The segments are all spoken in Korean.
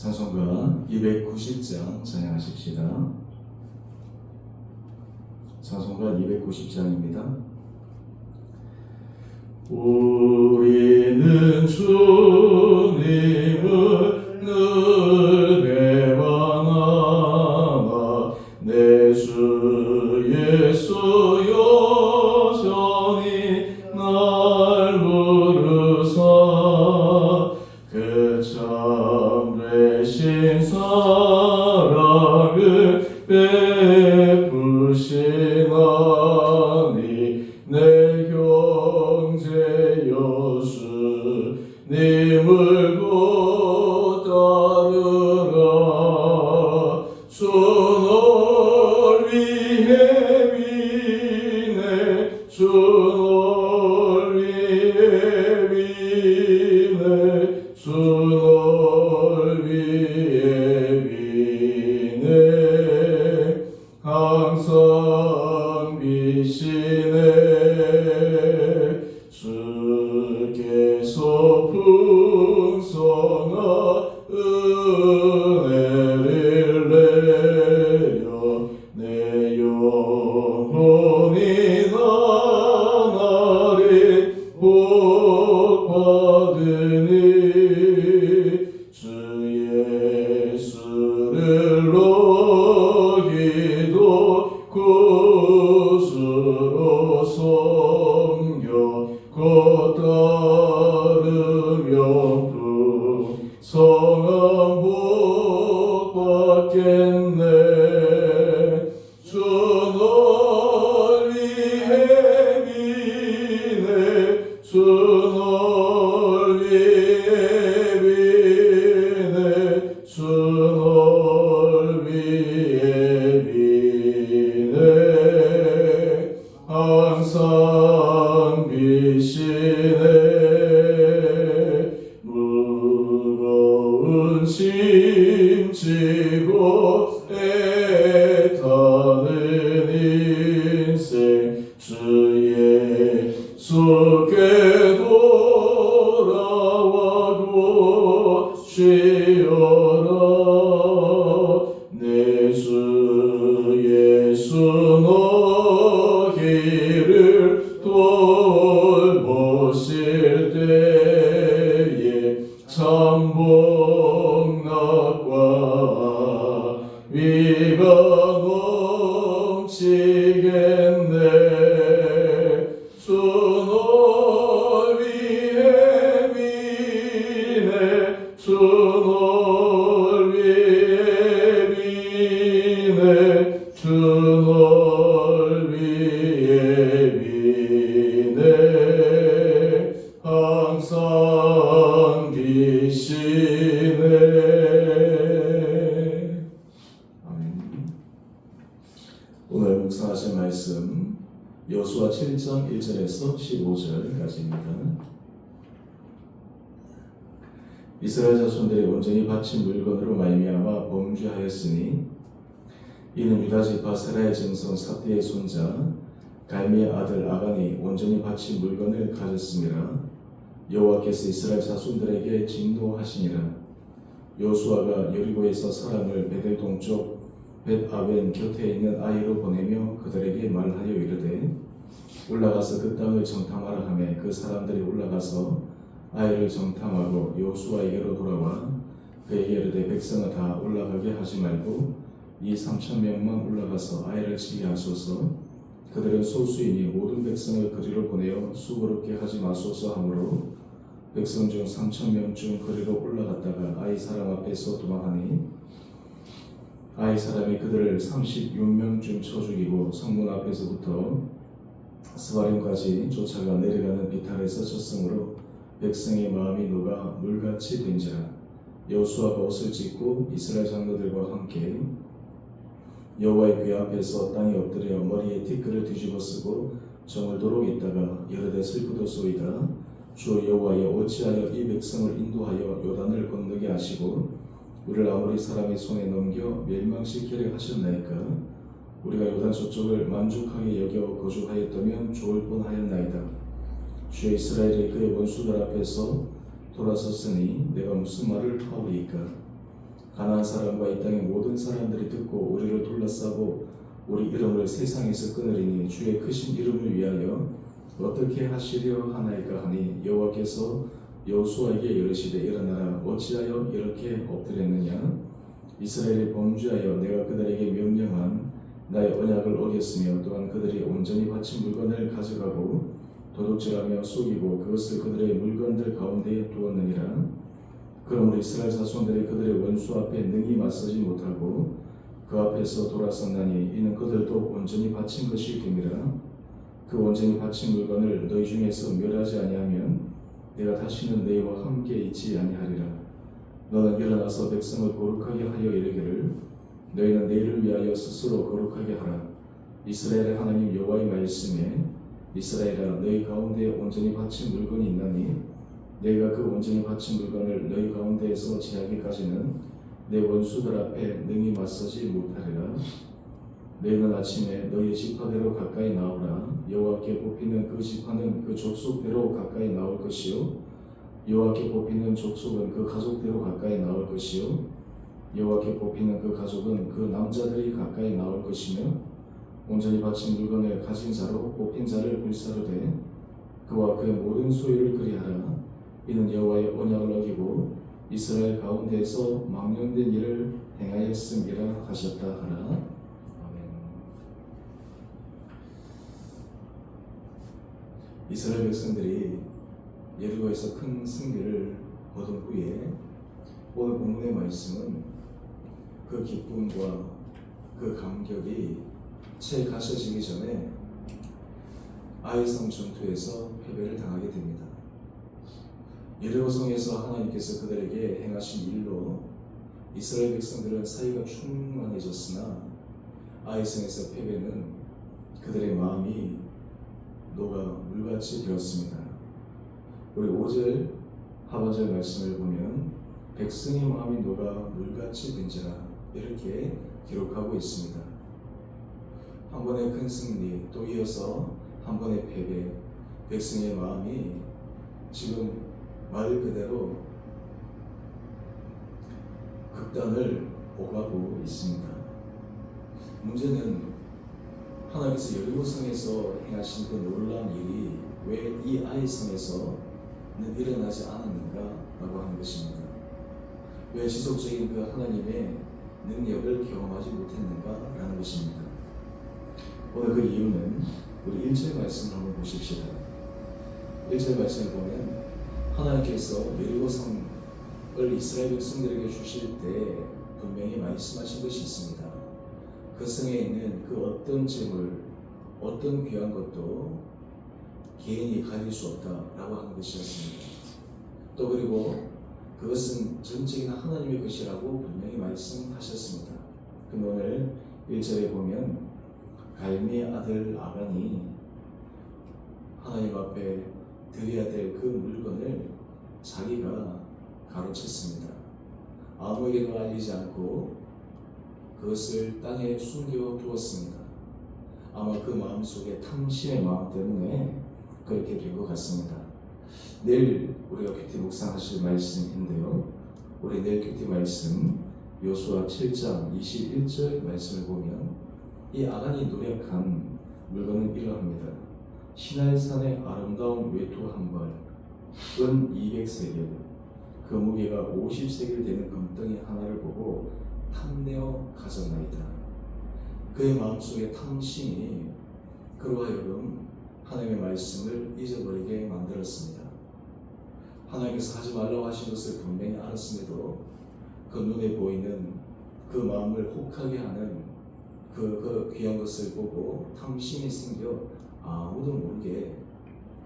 찬송가 290장 찬양하십시다. 찬송가 290장입니다. 우리는 주님을 늘 배반하나 내 주 예수 여전히 날 부르사 그 참되신 사랑을 베푸시나니 내 형제 여수님을 곧 따르라. 주 널 위해 비네 주 널 위해 비네 주 널 위해 비네 항상 비시네 주께서 풍성한 은혜를 내려 내 영혼이 나날이 복 받으니 주 예수를 너희도 구주로 섬겨 곧 따르며 풍성한 복 받겠네. 주 널 위해 비네 주 널 위해 비네 주 널 위해 비네 항상 비시네 무거운 짐 지고 애타는 인생 주 예수께 돌아와도 쉬어라. 내 주 예수 너희를 돌보실 때에 참 복락과 위가 넘치겠네. 주 널 위해 비네 주 널 위해 비네 주 널 위해 비네 항상 비시네. 아멘. 오늘 묵상하실 말씀 여수와 7장 1절에서 15절까지입니다. 이스라엘 자손들이 온전히 바친 물건으로 말미암아 범죄하였으니 이는 유다 지파 세라의 증손 삽디의 손자 갈미의 아들 아간이 온전히 바친 물건을 가졌음이라. 여호와께서 이스라엘 자손들에게 진노하시니라. 여호수아가 여리고에서 사람을 베델 동쪽 벳아벤 곁에 있는 아이로 보내며 그들에게 말하여 이르되 올라가서 그 땅을 정탐하라 하매 그 사람들이 올라가서 아이를 정탐하고 여호수아에게로 돌아와 그에게 이르되 백성을 다 올라가게 하지 말고 이 3,000명만 올라가서 아이를 치게 하소서. 그들은 소수이니 모든 백성을 그리로 보내어 수고롭게 하지 마소서 하므로 백성 중 3,000명 중 그리로 올라갔다가 아이 사람 앞에서 도망하니 아이 사람이 그들을 36명 중 쳐 죽이고 성문 앞에서부터 스바림까지 쫓아가 내려가는 비탈에서 쳤으므로 백성의 마음이 녹아 물같이 된지라. 여호수아가 옷을 찢고 이스라엘 장로들과 함께 여호와의 궤 앞에서 땅에 엎드려 머리에 티끌을 뒤집어 쓰고 저물도록 있다가 이르되 슬프도소이다. 주 여호와여 어찌하여 이 백성을 인도하여 요단을 건너게 하시고 우리를 아모리 사람의 손에 넘겨 멸망시키려 하셨나이까. 우리가 요단 저쪽을 만족하게 여겨 거주하였다면 좋을 뻔하였나이다. 주여 이스라엘이 그의 원수들 앞에서 돌아섰으니 내가 무슨 말을 하오리이까. 가나안 사람과 이 땅의 모든 사람들이 듣고 우리를 둘러싸고 우리 이름을 세상에서 끊으리니 주의 크신 이름을 위하여 어떻게 하시려 하나이까 하니 여호와께서 여호수아에게 이르시되 일어나라 어찌하여 이렇게 엎드렸느냐 이스라엘이 범죄하여 내가 그들에게 명령한 나의 언약을 어겼으며 또한 그들이 온전히 바친 물건을 가져가고 도둑질하며 속이고 그것을 그들의 물건들 가운데에 두었느니라. 그러므로 이스라엘 자손들이 그들의 원수 앞에 능히 맞서지 못하고 그 앞에서 돌아섰나니 이는 그들도 온전히 바친 것이 됨이라. 그 온전히 바친 물건을 너희 중에서 멸하지 아니하면 내가 다시는 너희와 함께 있지 아니하리라. 너는 일어나서 백성을 거룩하게 하여 이르기를 너희는 내일을 위하여 스스로 거룩하게 하라. 이스라엘의 하나님 여호와의 말씀에 이스라엘아 너희 가운데 온전히 바친 물건이 있나니 너희가 그 온전히 바친 물건을 너희 가운데에서 제하기까지는 내 원수들 앞에 능히 맞서지 못하리라. 너희는 아침에 너희 지파대로 가까이 나오라. 여호와께 뽑히는 그 지파는 그 족속대로 가까이 나올 것이요 여호와께 뽑히는 족속은 그 가족대로 가까이 나올 것이요 여호와께 뽑히는 그 가족은 그 남자들이 가까이 나올 것이며 온전히 바친 물건을 가진 자로 뽑힌 자를 불사르되 그와 그의 모든 소유를 그리하라. 이는 여호와의 언약을 어기고 이스라엘 가운데에서 망령된 일을 행하였음이라 하셨다 하라. 아멘. 이스라엘 백성들이 여리고에서 큰 승리를 거둔 후에 오늘 본문의 말씀은 그 기쁨과 그 감격이 채 가셔지기 전에 아이성 전투에서 패배를 당하게 됩니다. 여리고성에서 하나님께서 그들에게 행하신 일로 이스라엘 백성들은 사이가 충만해졌으나 아이성에서 패배는 그들의 마음이 녹아 물같이 되었습니다. 우리 5절 하반절 말씀을 보면 백성의 마음이 녹아 물같이 된지라 이렇게 기록하고 있습니다. 한 번의 큰 승리 또 이어서 한 번의 패배, 백성의 마음이 지금 말 그대로 극단을 오가고 있습니다. 문제는 하나님께서 여리고성에서 행하신 그 놀라운 일이 왜 이 아이성에서는 일어나지 않았는가라고 하는 것입니다. 왜 지속적인 그 하나님의 능력을 경험하지 못했는가라는 것입니다. 오늘 그 이유는 우리 1절 말씀을 한번 보십시다. 1절 말씀을 보면 하나님께서 여리고성을 이스라엘 백성들에게 주실 때 분명히 말씀하신 것이 있습니다. 그 성에 있는 그 어떤 재물, 어떤 귀한 것도 개인이 가질 수 없다라고 하는 것이었습니다. 또 그리고 그것은 전적인 하나님의 것이라고 분명히 말씀하셨습니다. 그럼 오늘 1절에 보면 갈미의 아들 아간이 하나님 앞에 드려야 될 그 물건을 자기가 가로챘습니다. 아무에게도 알리지 않고 그것을 땅에 숨겨 두었습니다. 아마 그 마음속에 탐심의 마음 때문에 그렇게 된 것 같습니다. 내일 우리가 큐티 묵상하실 말씀인데요. 우리 내일 큐티 말씀 여호수아 7장 21절 말씀을 보면 이 아간이 노력한 물건은 이러합니다. 시날산의 아름다운 외투 한 벌, 은 200세겔, 그 무게가 50세겔 되는 금덩이 하나를 보고 탐내어 가졌나이다. 그의 마음속에 탐심이 그로 하여금 하나님의 말씀을 잊어버리게 만들었습니다. 하나님께서 하지 말라고 하신 것을 분명히 알았음에도 그 눈에 보이는 그 마음을 혹하게 하는 그 귀한 것을 보고 탐심이 생겨 아무도 모르게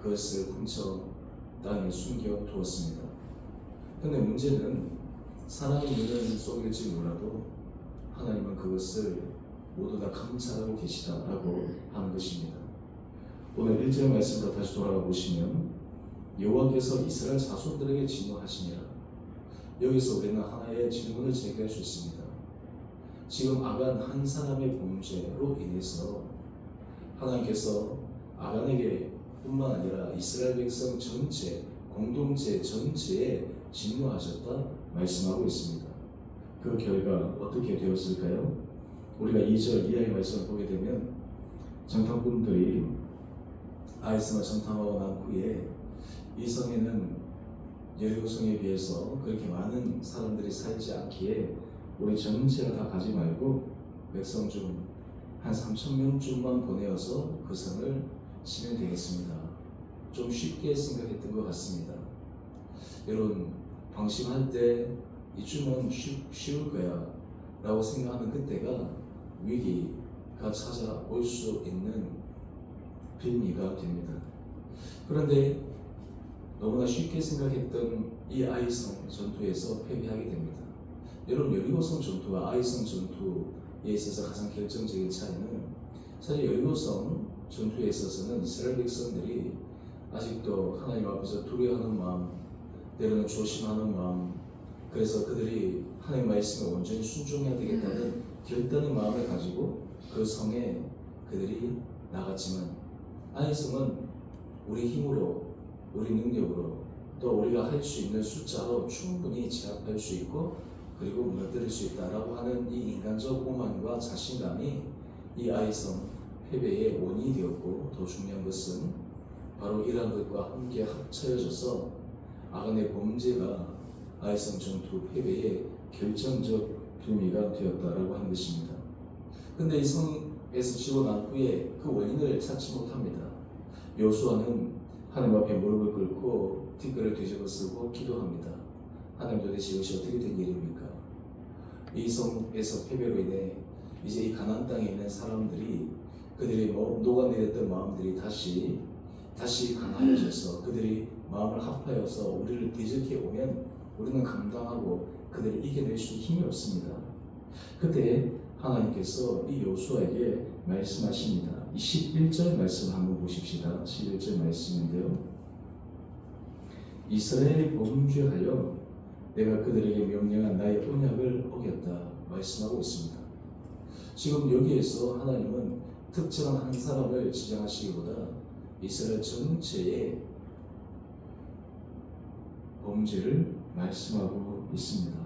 그것을 훔쳐 땅에 숨겨 두었습니다. 그런데 문제는 사람의 눈은 속일지 몰라도 하나님은 그것을 모두 다 감찰하고 계시다라고 하는 것입니다. 오늘 1절 말씀으로 다시 돌아가 보시면 여호와께서 이스라엘 자손들에게 진노하시니라. 여기서 우리는 하나의 질문을 제기할 수 있습니다. 지금 아간 한 사람의 범죄로 인해서 하나님께서 아간에게 뿐만 아니라 이스라엘 백성 전체, 공동체 전체에 진노하셨다 말씀하고 있습니다. 그 결과 어떻게 되었을까요? 우리가 2절 이하의 말씀을 보게 되면 정탐꾼들이 아이성을 정탐하고 난 후에 이 성에는 여리고성에 비해서 그렇게 많은 사람들이 살지 않기에 우리 전체를 다 가지 말고 백성 중 한 3,000명쯤만 보내어서 그 성을 치면 되겠습니다. 좀 쉽게 생각했던 것 같습니다. 여러분, 방심할 때 이쯤은 쉬울 거야 라고 생각하는 그때가 위기가 찾아올 수 있는 빌미가 됩니다. 그런데 너무나 쉽게 생각했던 이 아이성 전투에서 패배하게 됩니다. 여러분, 여리고성 전투와 아이성 전투에 있어서 가장 결정적인 차이는 사실 여리고성 전투에 있어서는 이스라엘 백성들이 아직도 하나님 앞에서 두려워하는 마음, 때로는 조심하는 마음, 그래서 그들이 하나님 말씀에 온전히 순종해야 되겠다는 결단의 마음을 가지고 그 성에 그들이 나갔지만 아이성은 우리 힘으로, 우리 능력으로, 또 우리가 할 수 있는 숫자로 충분히 제압할 수 있고 그리고 무너뜨릴 수 있다라고 하는 이 인간적 오만과 자신감이 이 아이성 패배의 원인이 되었고, 더 중요한 것은 바로 이러한 것과 함께 합쳐져서 아간의 범죄가 아이성 전투 패배의 결정적 빌미가 되었다라고 하는 것입니다. 근데 이 성에서 지고 난 후에 그 원인을 찾지 못합니다. 여호수아는 하나님 앞에 무릎을 꿇고 뒷글을 뒤집어 쓰고 기도합니다. 하나님, 도대체 이것이 어떻게 된 일입니까? 이 성에서 패배로 인해 이제 이 가나안 땅에 있는 사람들이 그들이 녹아내렸던 마음들이 다시 강하여져서 그들이 마음을 합하여서 우리를 대적해 오면 우리는 감당하고 그들을 이겨낼 수 힘이 없습니다. 그때 하나님께서 이 여호수아에게 말씀하십니다. 이 11절 말씀 한번 보십시다. 11절 말씀인데요. 이스라엘이 범죄하여 내가 그들에게 명령한 나의 언약을 어겼다 말씀하고 있습니다. 지금 여기에서 하나님은 특정한 한 사람을 지정하시기보다 이스라엘 전체의 범죄를 말씀하고 있습니다.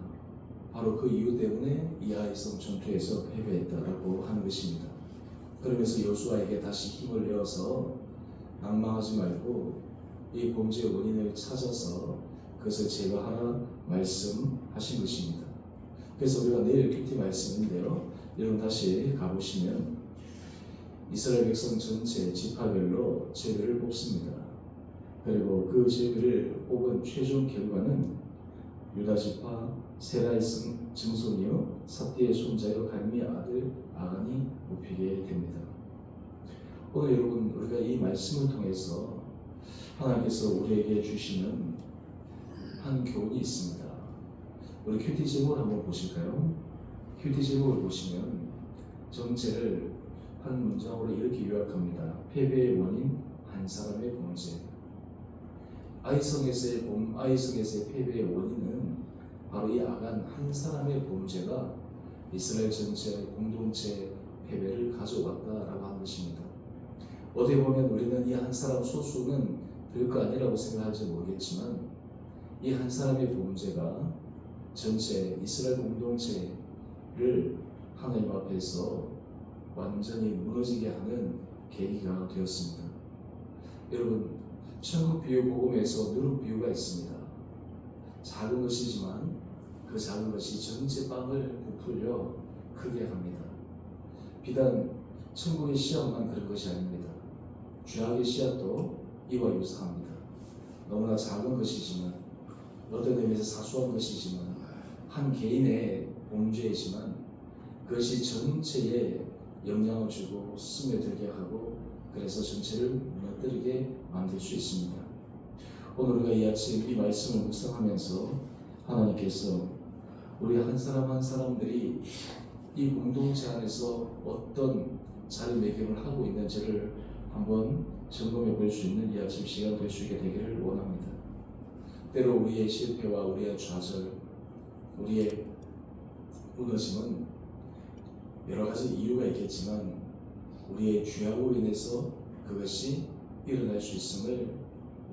바로 그 이유 때문에 이 아이성 전투에서 패배했다라고 하는 것입니다. 그러면서 여호수아에게 다시 힘을 내어서 낭망하지 말고 이 범죄의 원인을 찾아서 그것을 제거하라 말씀하신 것입니다. 그래서 우리가 내일 큐티 말씀인데요, 여러분 다시 가보시면 이스라엘 백성 전체 지파별로 제비를 뽑습니다. 그리고 그 제비를 뽑은 최종 결과는 유다 지파 세라의 증손이요 삽디의 손자요 갈미의 아들 아간이 뽑히게 됩니다. 오늘 여러분, 우리가 이 말씀을 통해서 하나님께서 우리에게 주시는 한 교훈이 있습니다. 우리 큐티 제목을 한번 보실까요? 큐티 제목을 보시면 전체를 한 문장으로 이렇게 요약합니다. 패배의 원인, 한 사람의 범죄. 아이성에서의 패배의 원인은 바로 이 아간 한 사람의 범죄가 이스라엘 전체 공동체 패배를 가져왔다라고 하는 것입니다. 어떻게 보면 우리는 이 한 사람 소수는 별거 아니라고 생각할지 모르겠지만 이 한 사람의 범죄가 전체 이스라엘 공동체를 하나님 앞에서 완전히 무너지게 하는 계기가 되었습니다. 여러분, 천국 비유 복음에서 누룩 비유가 있습니다. 작은 것이지만 그 작은 것이 전체 빵을 부풀려 크게 합니다. 비단 천국의 씨앗만 그런 것이 아닙니다. 죄악의 씨앗도 이와 유사합니다. 너무나 작은 것이지만, 어떤 의미에서 사소한 것이지만, 한 개인의 범죄이지만 그것이 전체에 영향을 주고 스며들게 하고 그래서 전체를 무너뜨리게 만들 수 있습니다. 오늘 우리가 이 아침 이 말씀을 묵상하면서 하나님께서 우리 한 사람 한 사람들이 이 공동체 안에서 어떤 자리매김을 하고 있는지를 한번 점검해 볼 수 있는 이 아침 시간 될 수 있게 되기를 원합니다. 때로 우리의 실패와 우리의 좌절, 우리의 무너짐은 여러 가지 이유가 있겠지만 우리의 죄악으로 인해서 그것이 일어날 수 있음을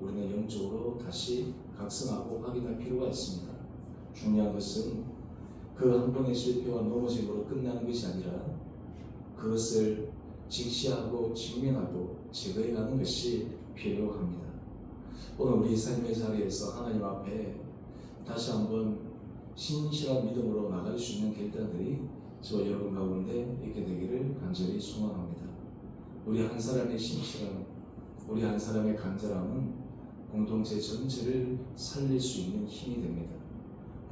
우리는 영적으로 다시 각성하고 확인할 필요가 있습니다. 중요한 것은 그 한 번의 실패와 넘어짐으로 끝나는 것이 아니라 그것을 직시하고 직면하고 제거해가는 것이 필요합니다. 오늘 우리 삶의 자리에서 하나님 앞에 다시 한번 신실한 믿음으로 나갈 수 있는 결단들이 저와 여러분 가운데 있게 되기를 간절히 소망합니다. 우리 한 사람의 신실함, 우리 한 사람의 간절함은 공동체 전체를 살릴 수 있는 힘이 됩니다.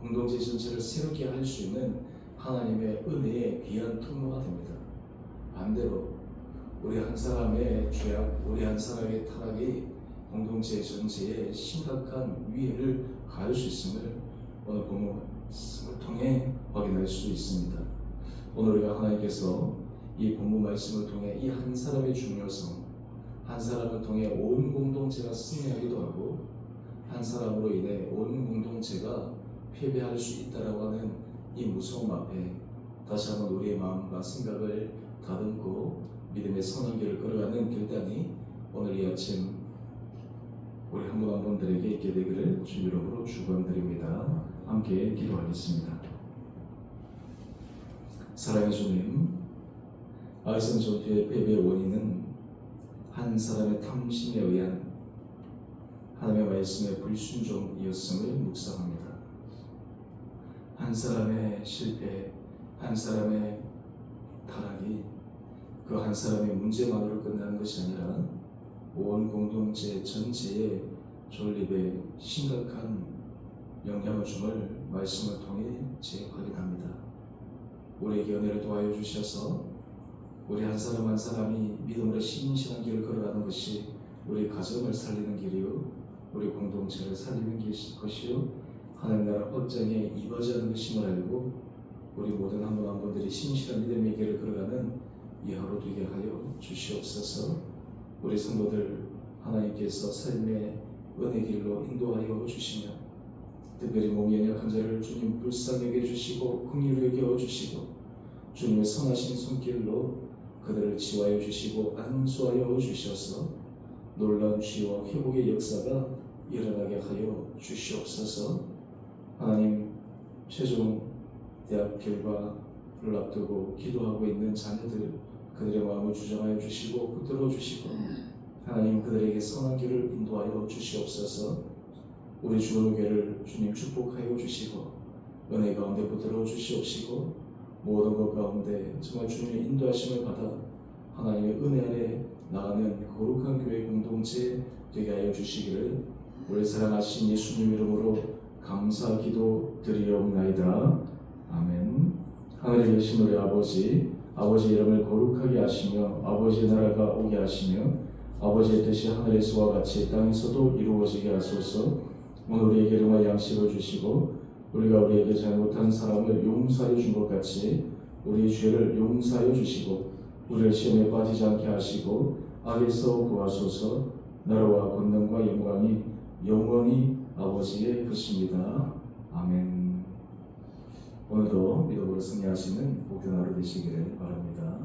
공동체 전체를 새롭게 할 수 있는 하나님의 은혜의 귀한 통로가 됩니다. 반대로 우리 한 사람의 죄악, 우리 한 사람의 타락이 공동체 전체에 심각한 위해를 가할 수 있음을 오늘 본문을 통해 확인할 수 있습니다. 오늘 우리가 하나님께서 이 본문 말씀을 통해 이 한 사람의 중요성, 한 사람을 통해 온 공동체가 승리하기도 하고 한 사람으로 인해 온 공동체가 패배할 수 있다라고 하는 이 무서움 앞에 다시 한번 우리의 마음과 생각을 다듬고 믿음의 선한 길을 걸어가는 결단이 오늘 이 아침 우리 한 분 한 분들에게 있게 되기를 주 이름으로 축원드립니다. 함께 기도하겠습니다. 사랑의 주님, 아이성 전투의 패배의 원인은 한 사람의 탐심에 의한 하나님의 말씀의 불순종이었음을 묵상합니다. 한 사람의 실패, 한 사람의 타락이 그 한 사람의 문제만으로 끝나는 것이 아니라 온 공동체 전체의 존립에 심각한 영향을 줌을 말씀을 통해 재확인합니다. 우리에게 은혜를 도와여 주셔서 우리 한 사람 한 사람이 믿음으로 신실한 길을 걸어가는 것이 우리 가정을 살리는 길이요, 우리 공동체를 살리는 것이요, 하나님 나라 확장에 이바지하는 것임을 알고 우리 모든 한 분 한 분들이 신실한 믿음의 길을 걸어가는 이 하루 되게 하여 주시옵소서. 우리 성도들 하나님께서 삶의 은혜 길로 인도하여 주시며 특별히 몸이 연약한 자를 주님 불쌍히 여겨주시고 긍휼히 여겨주시고 주님의 선하신 손길로 그들을 지화해 주시고 안수하여 주셔서 놀라운 치유와 회복의 역사가 일어나게 하여 주시옵소서. 하나님, 최종 대학 결과를 앞두고 기도하고 있는 자녀들, 그들의 마음을 주장하여 주시고 붙들어 주시고 하나님 그들에게 선한 길을 인도하여 주시옵소서. 우리 주교회를 주님 축복하여 주시고 은혜 가운데 붙들어 주시옵시고 모든 것 가운데 정말 주님의 인도하심을 받아 하나님의 은혜 아래 나가는 거룩한 교회 공동체 되게 하여 주시기를 우리 사랑하신 예수님 이름으로 감사 기도 드리옵나이다. 아멘. 하늘에 계신 우리 아버지, 아버지 이름을 거룩하게 하시며 아버지의 나라가 오게 하시며 아버지의 뜻이 하늘에서와 같이 땅에서도 이루어지게 하소서. 오늘 우리에게 일용할 양식을 주시고 우리가 우리에게 잘못한 사람을 용서하여 준 것 같이 우리 죄를 용서하여 주시고 우리를 시험에 빠지지 않게 하시고 악에서 구하소서. 나라와 권능과 영광이 영원히 아버지의 것입니다. 아멘. 오늘도 믿음으로 승리하시는 복된 하루 되시기를 바랍니다.